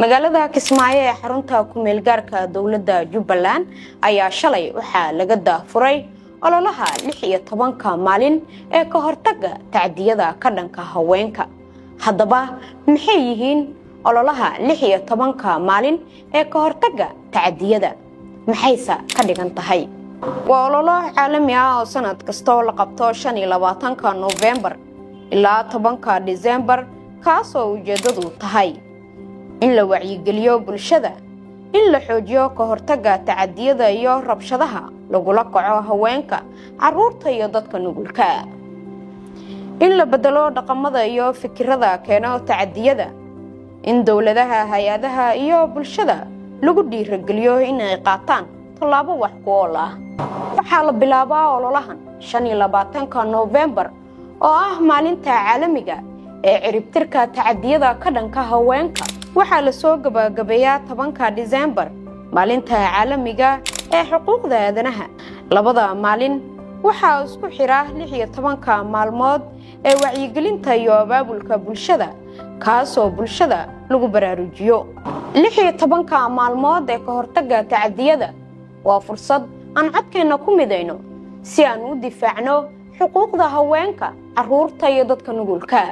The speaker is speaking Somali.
magaalada Kismaayo ee xarunta ku meel gaarka dawladda Jubbaland ayaa shalay waxa laga daafuray ololaha 16 maalin ee ka hortagga tacdiyada ka dhanka haweenka. Haddaba maxay yihiin ololaha 16 maalin ee ka hortagga tacdiyada? Maxaysa ka dhigan tahay? Waa ololo caalami ah oo sanad kasta la qabto 25 November ilaa 10 December kaasoo ujeedadu tahay in la wacyigeliyo bulshada, in la xoojiyo ka hortagga tacadiyada iyo rabshadaha lagula kaco haweenka, carruurta iyo dadka nugulka, in la bedelo dhaqamada iyo fikirada keeno tacadiyada, in dawladaha, hay'adaha iyo bulshada lagu dhiirigeliyo inay qaataan tallaabo wax ku ool ah. Waxaa la bilaabaa ololahan 25 November oo ah maalinta caalamiga ee ciribtirka tacadiyada ka dhanka haweenka. waxaa la soo gabagabeeyaa 10 December maalinta caalamiga ee xuquuqda aadanaha. labada maalin waxaa isku xira 16 maalmood ee wacyigelinta iyo abaabulka bulshada kaasoo bulshada lagu baraarujiyo. 16 maalmood ee ka hortagga tacadiyada waa fursad aan codkeena ku midayno si aan u difaacno xuquuqda haweenka, carruurta iyo dadka nugulka.